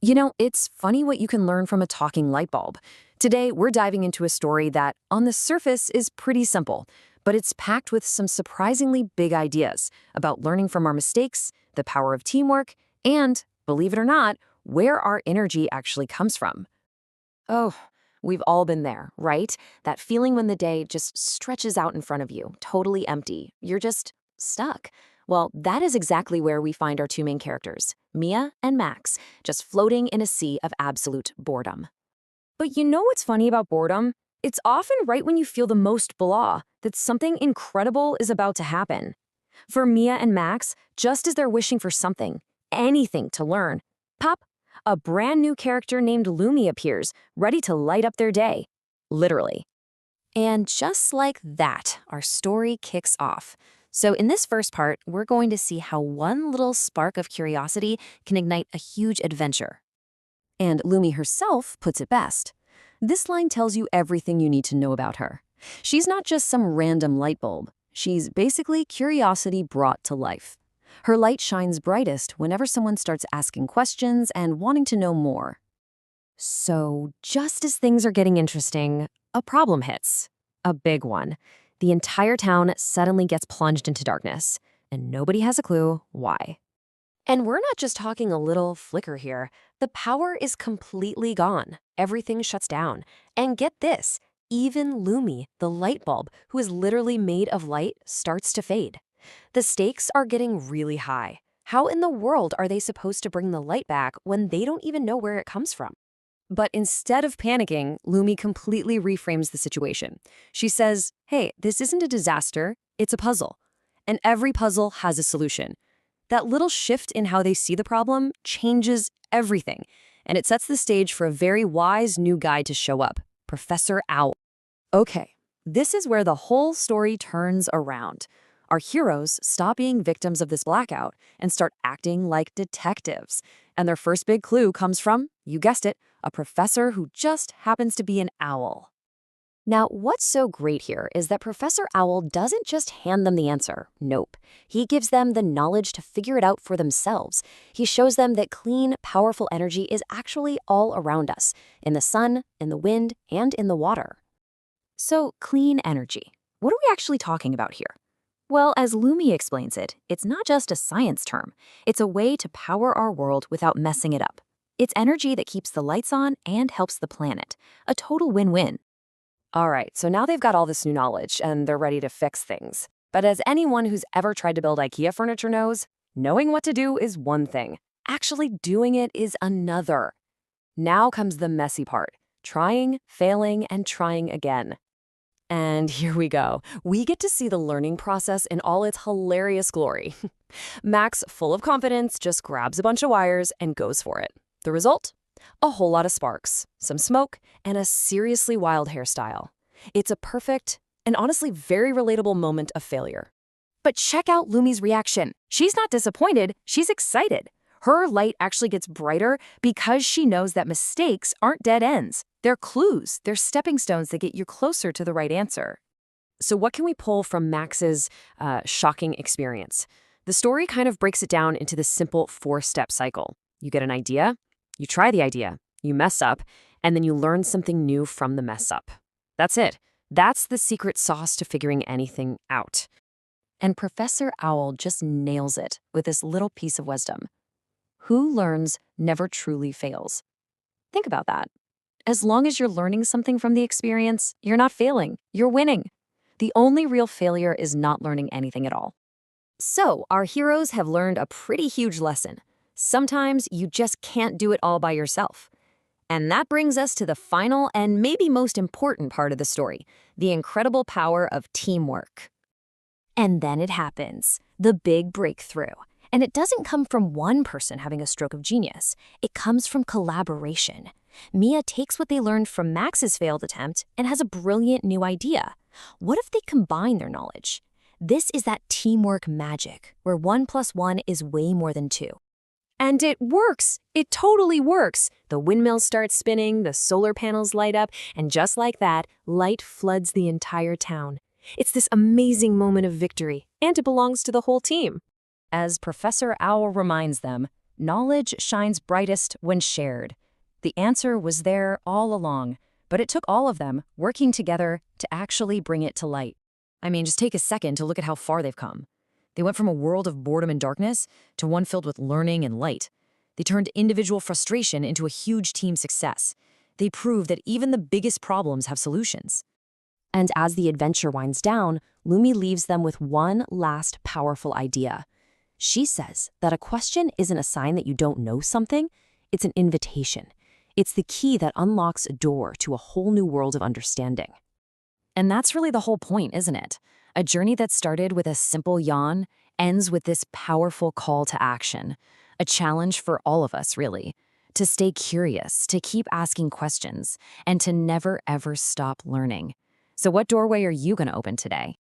You know, it's funny what you can learn from a talking light bulb. Today, we're diving into a story that, on the surface, is pretty simple, but it's packed with some surprisingly big ideas about learning from our mistakes, the power of teamwork, and, believe it or not, where our energy actually comes from. Oh, we've all been there, right? That feeling when the day just stretches out in front of you, totally empty. You're just stuck. Well, that is exactly where we find our two main characters, Mia and Max, just floating in a sea of absolute boredom. But you know what's funny about boredom? It's often right when you feel the most blah that something incredible is about to happen. For Mia and Max, just as they're wishing for something, anything to learn, pop, a brand new character named Lumi appears, ready to light up their day. Literally. And just like that, our story kicks off. So in this first part, we're going to see how one little spark of curiosity can ignite a huge adventure. And Lumi herself puts it best. This line tells you everything you need to know about her. She's not just some random light bulb. She's basically curiosity brought to life. Her light shines brightest whenever someone starts asking questions and wanting to know more. So, just as things are getting interesting, a problem hits. A big one. The entire town suddenly gets plunged into darkness, and nobody has a clue why. And we're not just talking a little flicker here. The power is completely gone. Everything shuts down. And get this, even Lumi, the light bulb, who is literally made of light, starts to fade. The stakes are getting really high. How in the world are they supposed to bring the light back when they don't even know where it comes from? But instead of panicking, Lumi completely reframes the situation. She says, hey, this isn't a disaster, it's a puzzle. And every puzzle has a solution. That little shift in how they see the problem changes everything, and it sets the stage for a very wise new guy to show up, Professor Owl. Okay, this is where the whole story turns around. Our heroes stop being victims of this blackout and start acting like detectives. And their first big clue comes from, you guessed it, a professor who just happens to be an owl. Now, what's so great here is that Professor Owl doesn't just hand them the answer. Nope. He gives them the knowledge to figure it out for themselves. He shows them that clean, powerful energy is actually all around us, in the sun, in the wind, and in the water. So, clean energy. What are we actually talking about here? Well, as Lumi explains it, it's not just a science term. It's a way to power our world without messing it up. It's energy that keeps the lights on and helps the planet. A total win-win. All right, so now they've got all this new knowledge and they're ready to fix things. But as anyone who's ever tried to build IKEA furniture knows, knowing what to do is one thing. Actually doing it is another. Now comes the messy part. Trying, failing, and trying again. And here we go. We get to see the learning process in all its hilarious glory. Max, full of confidence, just grabs a bunch of wires and goes for it. The result? A whole lot of sparks, some smoke, and a seriously wild hairstyle. It's a perfect and honestly very relatable moment of failure. But check out Lumi's reaction. She's not disappointed, she's excited. Her light actually gets brighter because she knows that mistakes aren't dead ends. They're clues, they're stepping stones that get you closer to the right answer. So what can we pull from Max's shocking experience? The story kind of breaks it down into this simple four-step cycle. You get an idea, you try the idea, you mess up, and then you learn something new from the mess up. That's it. That's the secret sauce to figuring anything out. And Professor Owl just nails it with this little piece of wisdom. Who learns never truly fails. Think about that. As long as you're learning something from the experience, you're not failing, you're winning. The only real failure is not learning anything at all. So, our heroes have learned a pretty huge lesson. Sometimes you just can't do it all by yourself. And that brings us to the final and maybe most important part of the story, the incredible power of teamwork. And then it happens, the big breakthrough. And it doesn't come from one person having a stroke of genius. It comes from collaboration. Mia takes what they learned from Max's failed attempt and has a brilliant new idea. What if they combine their knowledge? This is that teamwork magic, where 1 + 1 is way more than 2. And it works. It totally works. The windmills start spinning, the solar panels light up, and just like that, light floods the entire town. It's this amazing moment of victory, and it belongs to the whole team. As Professor Owl reminds them, knowledge shines brightest when shared. The answer was there all along, but it took all of them working together to actually bring it to light. I mean, just take a second to look at how far they've come. They went from a world of boredom and darkness to one filled with learning and light. They turned individual frustration into a huge team success. They proved that even the biggest problems have solutions. And as the adventure winds down, Lumi leaves them with one last powerful idea. She says that a question isn't a sign that you don't know something, it's an invitation. It's the key that unlocks a door to a whole new world of understanding. And that's really the whole point, isn't it? A journey that started with a simple yawn ends with this powerful call to action. A challenge for all of us, really. To stay curious, to keep asking questions, and to never ever stop learning. So what doorway are you going to open today?